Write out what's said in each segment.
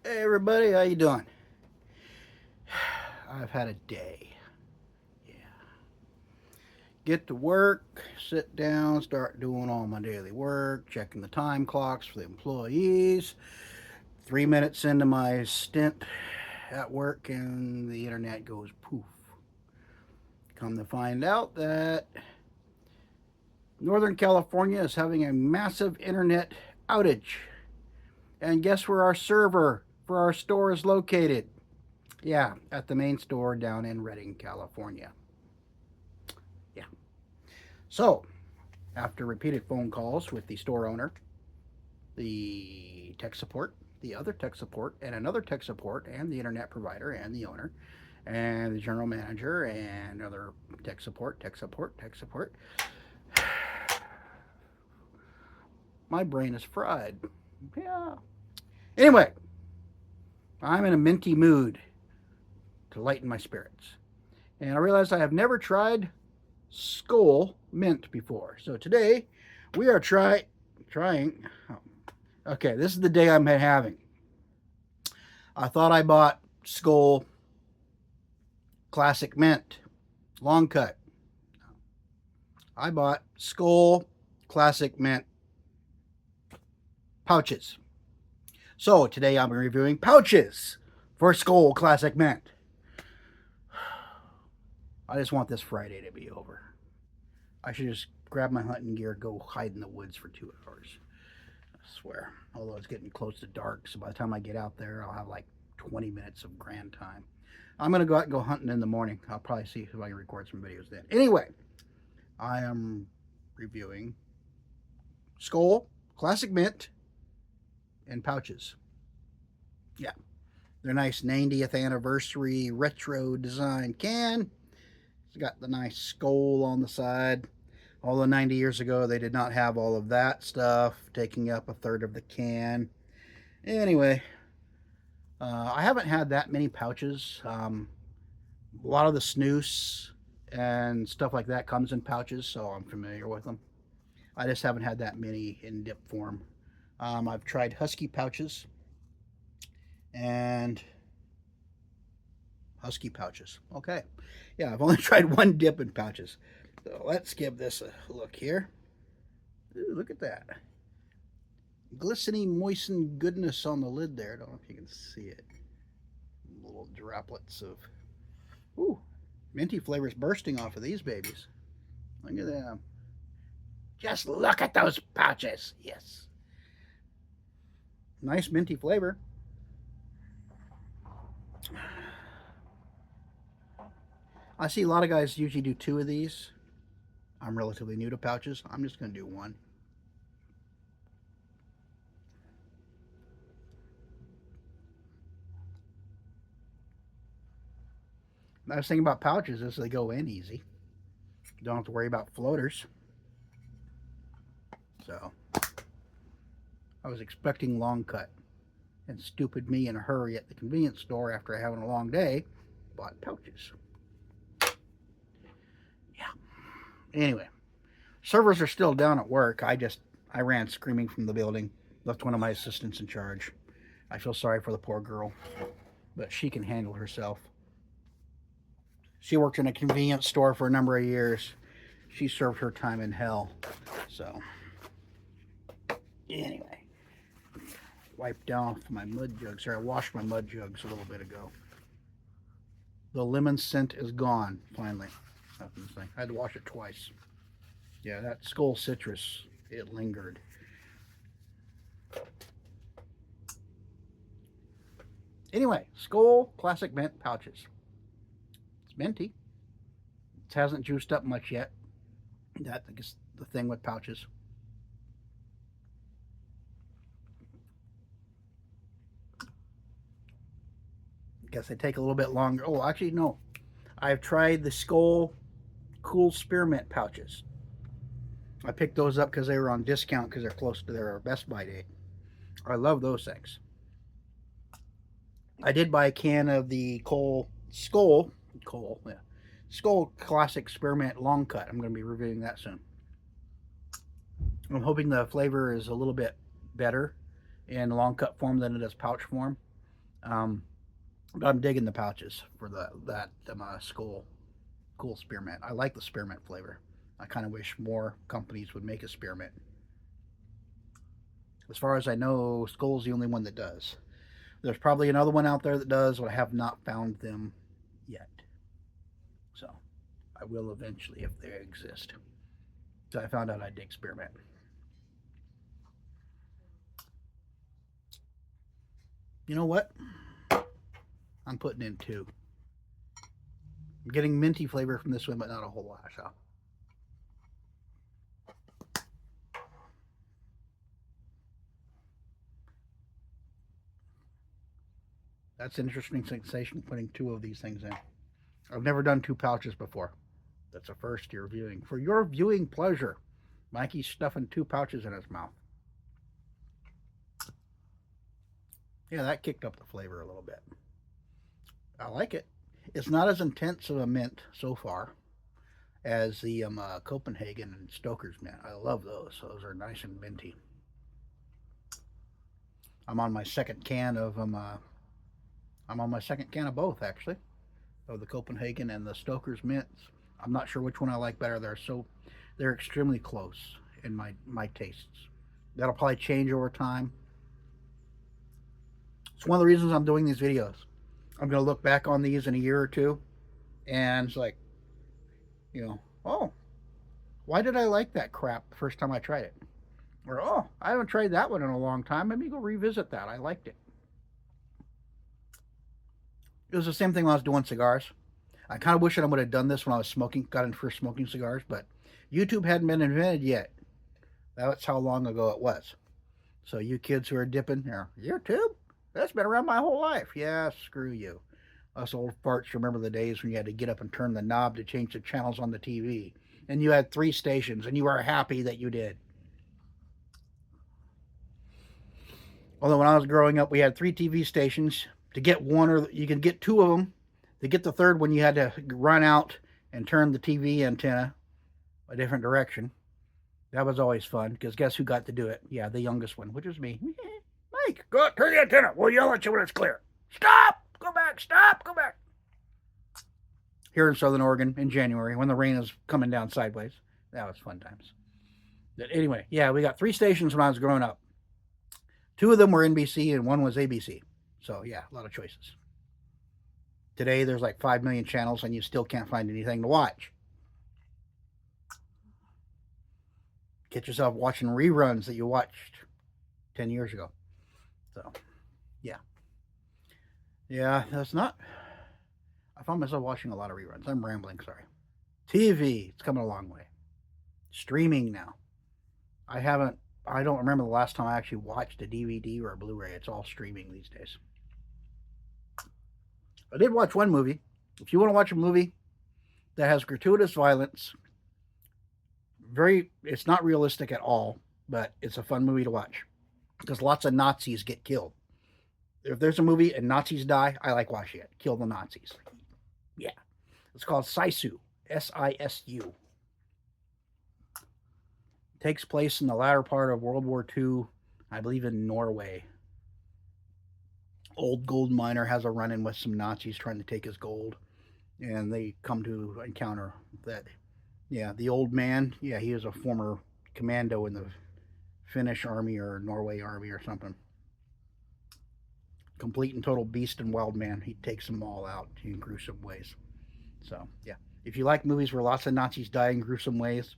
Hey everybody, how you doing? I've had a day. Yeah. Get to work, sit down, start doing all my daily work, checking the time clocks for the employees. 3 minutes into my stint at work, and the internet goes poof. Come to find out that Northern California is having a massive internet outage. And guess where our server for our store is located? Yeah, at the main store down in Redding, California. Yeah. So, after repeated phone calls with the store owner, the tech support, the other tech support, and another tech support, and the internet provider, and the owner, and the general manager, and other tech support, tech support, tech support, my brain is fried. Yeah. Anyway, I'm in a minty mood to lighten my spirits. And I realized I have never tried Skoal mint before. So today we are trying. Oh, okay, this is the day I'm having. I thought I bought Skoal Classic Mint long cut. I bought Skoal Classic Mint pouches. So today I'm reviewing pouches for Skoal Classic Mint. I just want this Friday to be over. I should just grab my hunting gear, go hide in the woods for 2 hours. I swear. Although it's getting close to dark, so by the time I get out there, I'll have like 20 minutes of grand time. I'm gonna go out and go hunting in the morning. I'll probably see if I can record some videos then. Anyway, I am reviewing Skoal Classic Mint in pouches. Yeah, they're nice 90th anniversary retro design can. It's got the nice skull on the side. Although 90 years ago they did not have all of that stuff, taking up a third of the can. Anyway, I haven't had that many pouches. A lot of the snooze and stuff like that comes in pouches, so I'm familiar with them. I just haven't had that many in dip form. I've tried husky pouches and husky pouches. Okay. Yeah, I've only tried one dip in pouches. So let's give this a look here. Ooh, look at that. Glistening, moistened goodness on the lid there. I don't know if you can see it. Little droplets of, ooh, minty flavors bursting off of these babies. Look at them. Just look at those pouches. Yes. Nice minty flavor. I see a lot of guys usually do 2 of these. I'm relatively new to pouches. I'm just going to do 1. Nice thing about pouches is they go in easy. You don't have to worry about floaters. So, I was expecting long cut. And stupid me in a hurry at the convenience store after having a long day bought pouches. Yeah. Anyway, servers are still down at work. I ran screaming from the building, left one of my assistants in charge. I feel sorry for the poor girl, but she can handle herself. She worked in a convenience store for a number of years. She served her time in hell. So, anyway, wiped down my mud jugs. Or I washed my mud jugs a little bit ago. The lemon scent is gone, finally. I had to wash it twice. Yeah, that Skoal citrus, it lingered. Anyway, Skoal Classic Mint pouches. It's minty. It hasn't juiced up much yet. That's the thing with pouches. Guess they take a little bit longer. Oh, actually, no. I've tried the Skoal Cool Spearmint pouches. I picked those up because they were on discount because they're close to their Best Buy date. I love those things. I did buy a can of the Skoal, yeah, Skoal Classic Spearmint Long Cut. I'm going to be reviewing that soon. I'm hoping the flavor is a little bit better in long cut form than it is pouch form. But I'm digging the pouches for that Skoal cool spearmint. I like the spearmint flavor. I kind of wish more companies would make a spearmint. As far as I know, Skoal's the only one that does. There's probably another one out there that does, but I have not found them yet. So I will eventually if they exist. So I found out I dig spearmint. You know what? I'm putting in two. I'm getting minty flavor from this one, but not a whole lot. So that's an interesting sensation putting two of these things in. I've never done two pouches before. That's a first year viewing. For your viewing pleasure, Mikey's stuffing two pouches in his mouth. Yeah, that kicked up the flavor a little bit. I like it. It's not as intense of a mint so far as the Copenhagen and Stoker's mint. I love those. Those are nice and minty. I'm on my second can of I'm on my second can of both actually, of the Copenhagen and the Stoker's mints. I'm not sure which one I like better. They're extremely close in my tastes. That'll probably change over time. It's one of the reasons I'm doing these videos. I'm gonna look back on these in a year or two, and it's like, oh, why did I like that crap the first time I tried it? Or, oh, I haven't tried that one in a long time. Maybe go revisit that. I liked it. It was the same thing when I was doing cigars. I kind of wish that I would have done this when I was got into first smoking cigars, but YouTube hadn't been invented yet. That's how long ago it was. So you kids who are dipping, YouTube? That's been around my whole life. Yeah, screw you. Us old farts remember the days when you had to get up and turn the knob to change the channels on the TV. And you had 3 stations, and you were happy that you did. Although when I was growing up, we had 3 TV stations. To get one, or you could get 2 of them. To get the third one, you had to run out and turn the TV antenna a different direction. That was always fun, because guess who got to do it? Yeah, the youngest one, which was me. Mike, go out, turn the antenna. We'll yell at you when it's clear. Stop! Go back! Stop! Go back! Here in Southern Oregon in January, when the rain is coming down sideways. That was fun times. But anyway, yeah, we got 3 stations when I was growing up. 2 of them were NBC and 1 was ABC. So, yeah, a lot of choices. Today, there's like 5 million channels, and you still can't find anything to watch. Get yourself watching reruns that you watched 10 years ago. So, yeah. Yeah, that's not... I found myself watching a lot of reruns. I'm rambling, sorry. TV, it's coming a long way. Streaming now. I don't remember the last time I actually watched a DVD or a Blu-ray. It's all streaming these days. I did watch one movie. If you want to watch a movie that has gratuitous violence, it's not realistic at all, but it's a fun movie to watch because lots of Nazis get killed. If there's a movie and Nazis die, I like watching it. Kill the Nazis. Yeah. It's called Sisu. S-I-S-U. Takes place in the latter part of World War II, I believe in Norway. Old gold miner has a run-in with some Nazis trying to take his gold, and they come to encounter that. Yeah, the old man, yeah, he is a former commando in the Finnish army or Norway army or something. Complete and total beast and wild man. He takes them all out in gruesome ways. So, yeah. If you like movies where lots of Nazis die in gruesome ways,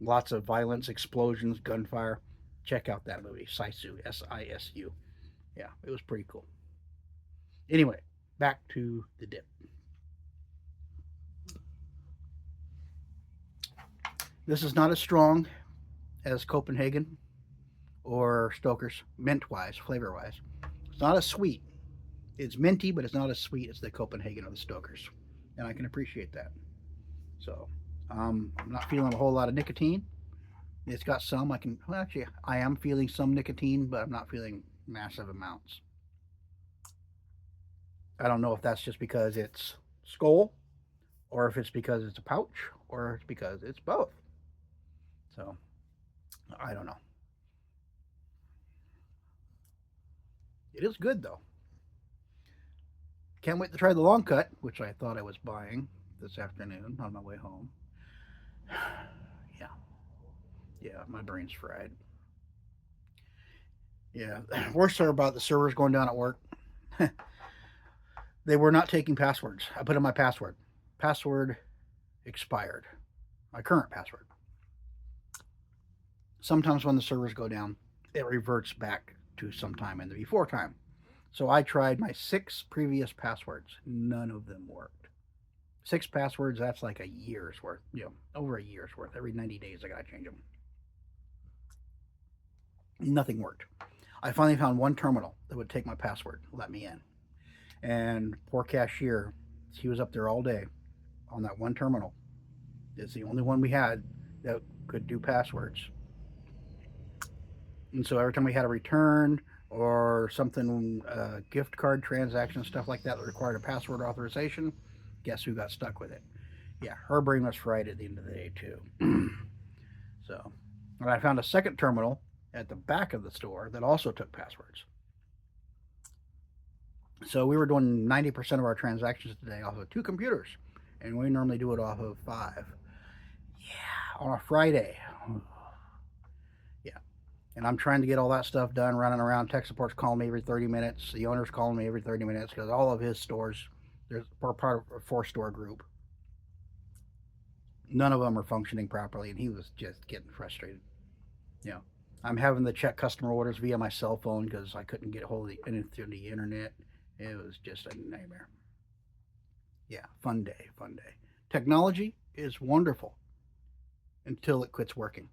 lots of violence, explosions, gunfire, check out that movie, Sisu, S-I-S-U. Yeah, it was pretty cool. Anyway, back to the dip. This is not as strong as Copenhagen or Stoker's, mint-wise, flavor-wise. It's not as sweet. It's minty, but it's not as sweet as the Copenhagen or the Stoker's. And I can appreciate that. So, I'm not feeling a whole lot of nicotine. It's got some. Actually, I am feeling some nicotine, but I'm not feeling massive amounts. I don't know if that's just because it's Skoal, or if it's because it's a pouch, or it's because it's both. So, I don't know. It is good, though. Can't wait to try the long cut, which I thought I was buying this afternoon on my way home. Yeah, yeah, my brain's fried. Yeah, worst part about the servers going down at work, they were not taking passwords. I put in my password. Password expired. My current password. Sometimes when the servers go down, it reverts back to some time in the before time. So I tried my 6 previous passwords. None of them worked. 6 passwords, that's like a year's worth, over a year's worth. Every 90 days, I got to change them. Nothing worked. I finally found one terminal that would take my password, let me in. And poor cashier, he was up there all day on that one terminal. It's the only one we had that could do passwords. And so every time we had a return or something, gift card transaction, stuff like that required a password authorization, guess who got stuck with it? Yeah, her brain was fried at the end of the day, too. So, and I found a second terminal at the back of the store that also took passwords. So we were doing 90% of our transactions today off of 2 computers, and we normally do it off of 5. Yeah, on a Friday. Yeah, and I'm trying to get all that stuff done, running around. Tech support's calling me every 30 minutes. The owner's calling me every 30 minutes because all of his stores, we're part of a 4-store group. None of them are functioning properly, and he was just getting frustrated. You know, I'm having to check customer orders via my cell phone because I couldn't get a hold of anything through the internet. It was just a nightmare. Yeah, fun day, fun day. Technology is wonderful until it quits working.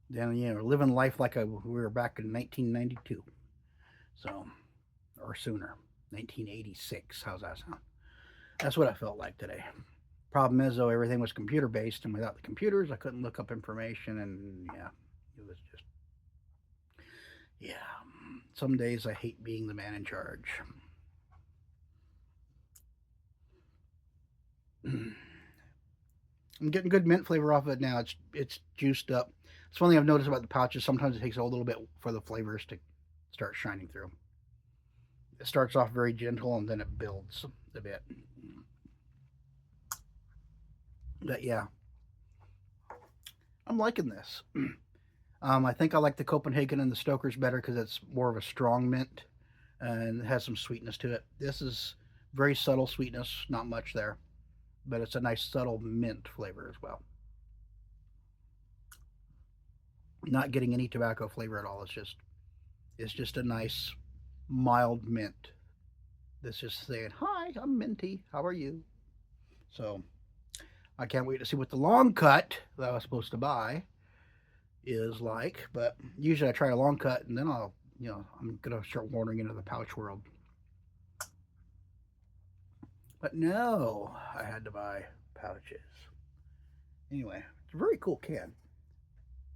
Then living life like we were back in 1992, so or sooner, 1986. How's that sound? That's what I felt like today. Problem is, though, everything was computer based, and without the computers, I couldn't look up information, and yeah, it was just yeah. Some days I hate being the man in charge. I'm getting good mint flavor off of it now. It's juiced up. It's one thing I've noticed about the pouches. Sometimes it takes a little bit for the flavors to start shining through. It starts off very gentle and then it builds a bit. But yeah, I'm liking this. I think I like the Copenhagen and the Stoker's better because it's more of a strong mint and it has some sweetness to it. This is very subtle sweetness, not much there, but it's a nice subtle mint flavor as well. Not getting any tobacco flavor at all. It's just a nice mild mint. That's just saying, "Hi, I'm Minty. How are you?" So I can't wait to see what the long cut that I was supposed to buy is like. But usually I try a long cut and then I'm gonna start wandering into the pouch world. But no, I had to buy pouches. Anyway, it's a very cool can.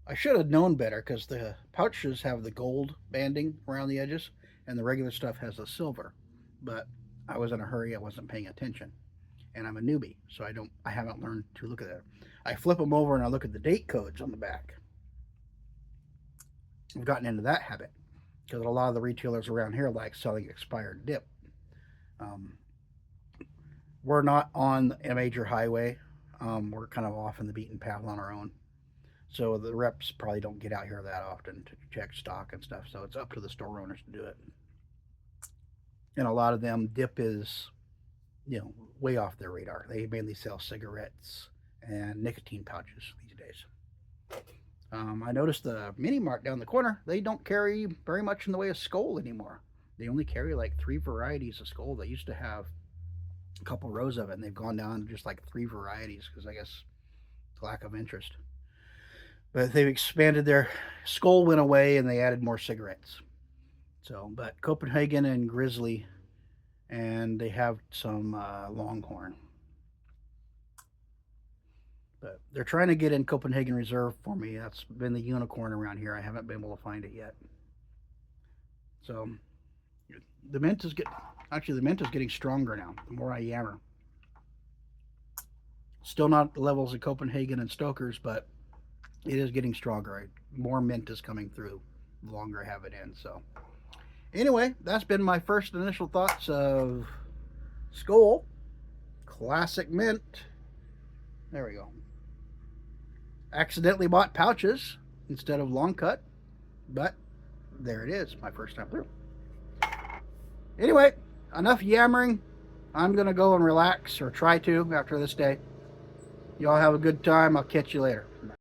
I should have known better because the pouches have the gold banding around the edges, and the regular stuff has the silver. But I was in a hurry; I wasn't paying attention, and I'm a newbie, so I haven't learned to look at that. I flip them over and I look at the date codes on the back. I've gotten into that habit because a lot of the retailers around here like selling expired dip. Um, we're not on a major highway. We're kind of off in the beaten path on our own. So the reps probably don't get out here that often to check stock and stuff. So it's up to the store owners to do it. And a lot of them, dip is, way off their radar. They mainly sell cigarettes and nicotine pouches these days. I noticed the mini mart down the corner, they don't carry very much in the way of Skoal anymore. They only carry like 3 varieties of Skoal. They used to have a couple rows of it, and they've gone down to just like 3 varieties because I guess lack of interest. But they've expanded their Skoal went away and they added more cigarettes. So, but Copenhagen and Grizzly, and they have some Longhorn. But they're trying to get in Copenhagen Reserve for me. That's been the unicorn around here. I haven't been able to find it yet. So the mint is getting stronger now. The more I yammer, still not the levels of Copenhagen and Stoker's, but it is getting stronger. More mint is coming through the longer I have it in. So Anyway, that's been my first initial thoughts of Skoal Classic Mint. There we go. Accidentally bought pouches instead of long cut, but there it is, my first time through. Anyway, enough yammering. I'm going to go and relax, or try to, after this day. Y'all have a good time. I'll catch you later. Bye.